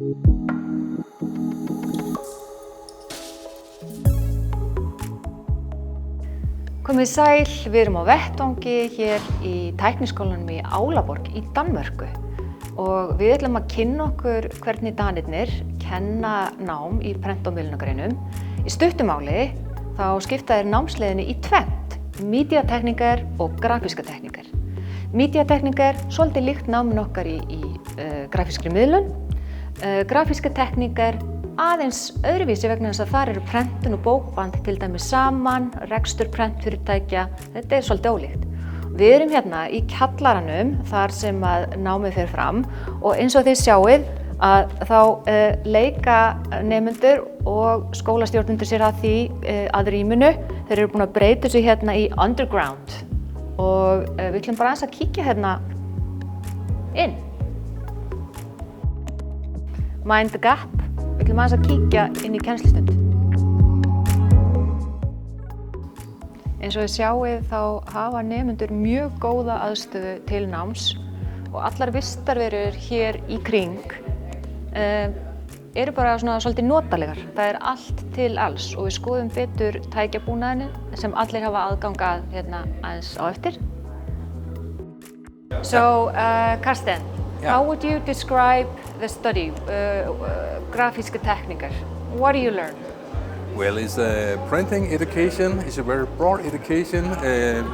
Komið sæl, við erum á vettvangi hér í Tækniskólanum í Álaborg í Danmörku og við ætlum að kynna okkur hvernig Danirnir kenna nám í prent- og miðlunargreinum. Í stuttu máli þá skipta þeir námsleiðinni í tvennt, mídíatekníkar og grafíska tekníkar. Mídíatekníkar svolítið líkt náminu okkar í grafískri miðlun, grafíska tekníkar aðeins öðruvísi vegna þess að þar eru prentun og bókband til dæmis saman, rekstur prentfyrirtækja, þetta svolítið ólíkt. Við erum hérna í kjallaranum þar sem að námið fer fram og eins og þið sjáið að þá leika nemendur og skólastjórnendur sér að því að rýminu. Þeir eru búin að breyta sig hérna í underground og við ætlum bara aðeins að kíkja hérna inn. Mind the gap. Við ætlum aðeins að kíkja inn í kennslustund. Eins og þið sjáið þá hafa nemendur mjög góða aðstöðu til náms og allar vistarverur hér í kring eru bara svolítið notalegar. Það allt til alls og við skoðum betur tækjabúnaðinn sem allir hafa aðgang að hérna aðeins á eftir. So, Carsten. Yeah. How would you describe the study, grafíska tekníkar? What do you learn? Well, it's a printing education. It's a very broad education.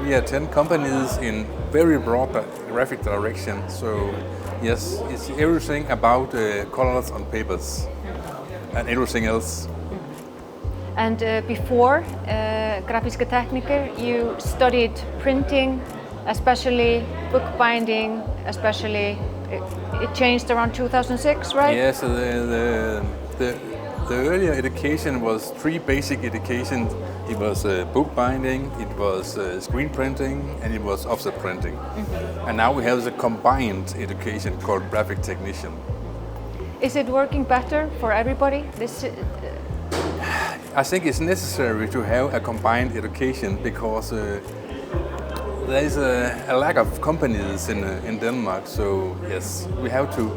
We attend companies in very broad graphic direction. So, yes, it's everything about colors on papers and everything else. And before grafíska tekníkar, you studied printing, especially bookbinding, especially. It changed around 2006, right? Yes, the earlier education was three basic educations. It was bookbinding, it was screen printing, and it was offset printing. Mm-hmm. And now we have the combined education called graphic technician. Is it working better for everybody? I think it's necessary to have a combined education because there is a lack of companies in Denmark, so yes, we have to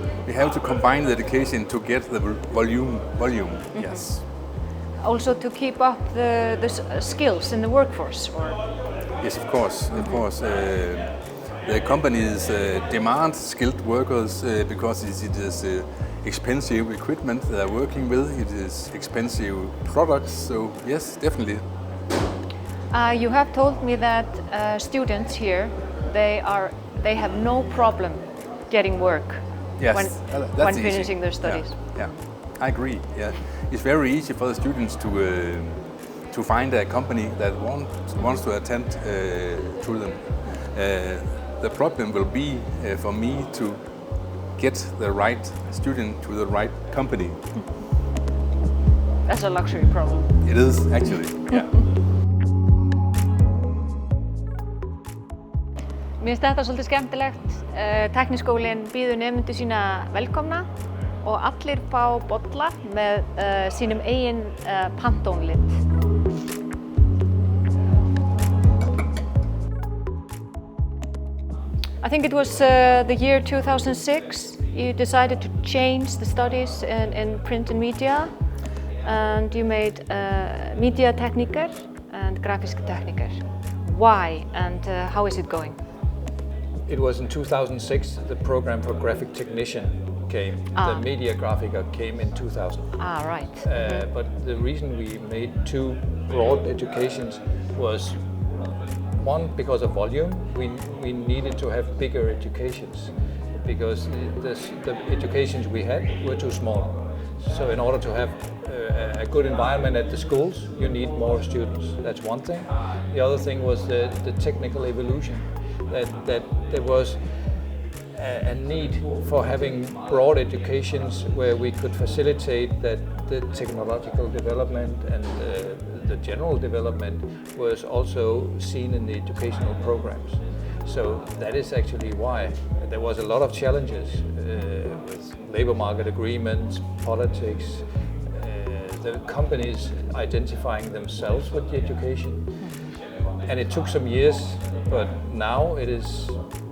combine the education to get the volume. Mm-hmm. Yes. Also to keep up the skills in the workforce, or? Yes, of course. The companies demand skilled workers because it is expensive equipment they are working with. It is expensive products. So yes, definitely. You have told me that students here, they have no problem getting work when finishing their studies. Yeah, I agree. Yeah, it's very easy for the students to find a company that wants to attend to them. The problem will be for me to get the right student to the right company. That's a luxury problem. It is actually. Yeah. Mér finnst þetta svolítið skemmtilegt. Tækniskólinn býður nemendur sína velkomna og allir fá bolla með sínum eigin Pantone-lit. I think it was the year 2006 you decided to change the studies in print and media, and you made media tekníkar and grafíska tekníkar. Why and how is it going? It was in 2006 the program for graphic technician came. The media graphica came in 2000. Right. But the reason we made two broad educations was one, because of volume. We needed to have bigger educations because the educations we had were too small. So in order to have a good environment at the schools, you need more students. That's one thing. The other thing was the technical evolution. That there was a need for having broad educations where we could facilitate that the technological development and the general development was also seen in the educational programs. So that is actually why there was a lot of challenges with labor market agreements, politics, the companies identifying themselves with the education. And it took some years, but now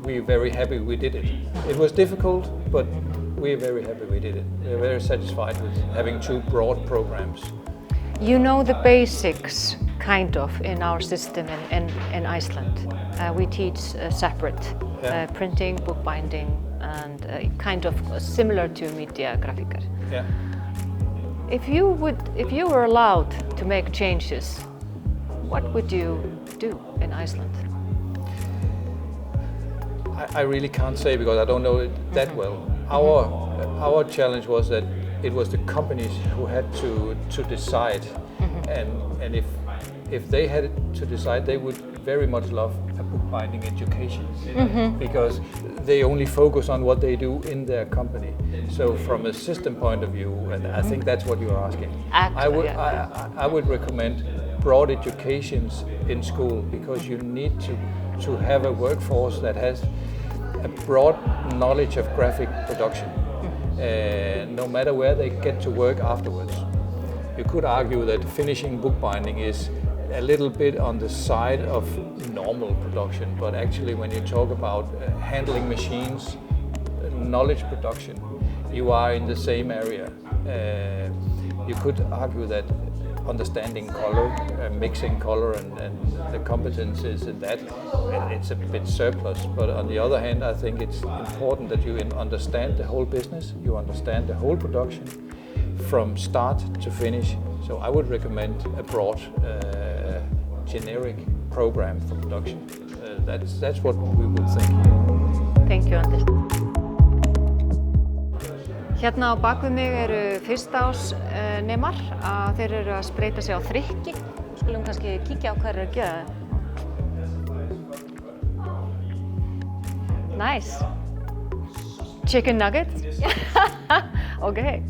we're very happy we did it. It was difficult, but we're very happy we did it. We're very satisfied with having two broad programs. You know the basics, kind of, in our system in Iceland. We teach separate printing, bookbinding, and kind of similar to media graphiker. Yeah. If you were allowed to make changes, what would you do in Iceland? I really can't say because I don't know it that well. Our challenge was that it was the companies who had to decide, and if they had to decide, they would very much love a bookbinding education because they only focus on what they do in their company. So from a system point of view, and I think that's what you are asking, I would recommend broad educations in school because you need to have a workforce that has a broad knowledge of graphic production, no matter where they get to work afterwards. You could argue that finishing bookbinding is a little bit on the side of normal production, but actually when you talk about handling machines, knowledge production, you are in the same area. You could argue that understanding color, mixing color and the competences in that, it's a bit surplus. But on the other hand, I think it's important that you understand the whole business, you understand the whole production from start to finish. So I would recommend a broad, generic program for production. That's what we would think. Thank you, Anders. Hérna á bakvið mig eru fyrstaásnemar. Þeir eru að spreyta sig á þrykki. Skulum kannski kíkja á hvað þeir eru að gera. Nice. Chicken nuggets? Okay.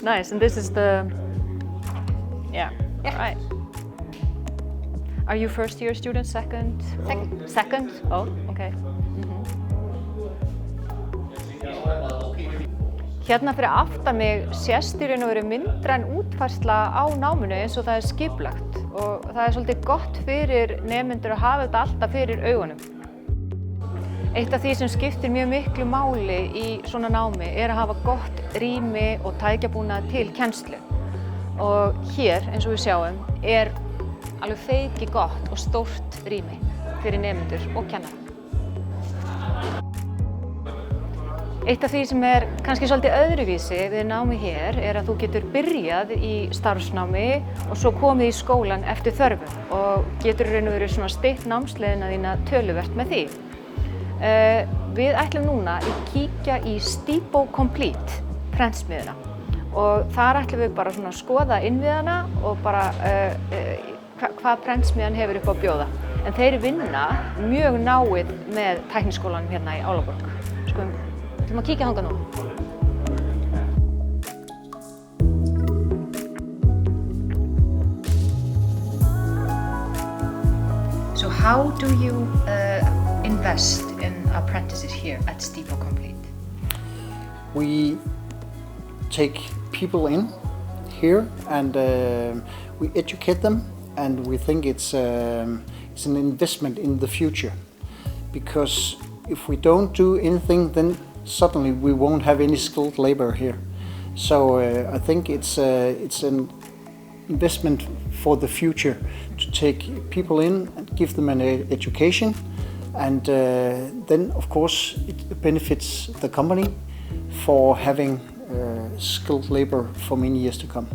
Nice. And this is the... Yeah. Right. Are you first year student, second? Second? Oh, okay. Hérna fyrir aftan mig sést í raun og veru myndræn útfærsla á náminu eins og það skipulagt og það svolítið gott fyrir nemendur að hafa þetta alltaf fyrir augunum. Eitt af því sem skiptir mjög miklu máli í svona námi að hafa gott rými og tækjabúnað til kennslu. Og hér, eins og við sjáum, alveg feiki gott og stórt rými fyrir nemendur og kennara. Eitt af því sem kannski svolítið öðruvísi við námi hér að þú getur byrjað í starfsnámi og svo komið í skólan eftir þörfum og getur í raun og veru svona stytt námsleiðina þína töluvert með því. Við ætlum núna að kíkja í Stibo Complete, prentsmiðjuna og þar ætlum við bara svona að skoða innviðana og bara hvað prentsmiðjan hefur upp á að bjóða. En þeir vinna mjög náið með Tækniskólann hérna í Álaborg. Við ætlum að kíkja þangað nú. So how do you invest in apprentices here at Stibo Complete? We take people in here and we educate them, and we think it's an investment in the future, because if we don't do anything, then suddenly we won't have any skilled labor here. So I think it's an investment for the future to take people in and give them an education, and then of course it benefits the company for having skilled labor for many years to come.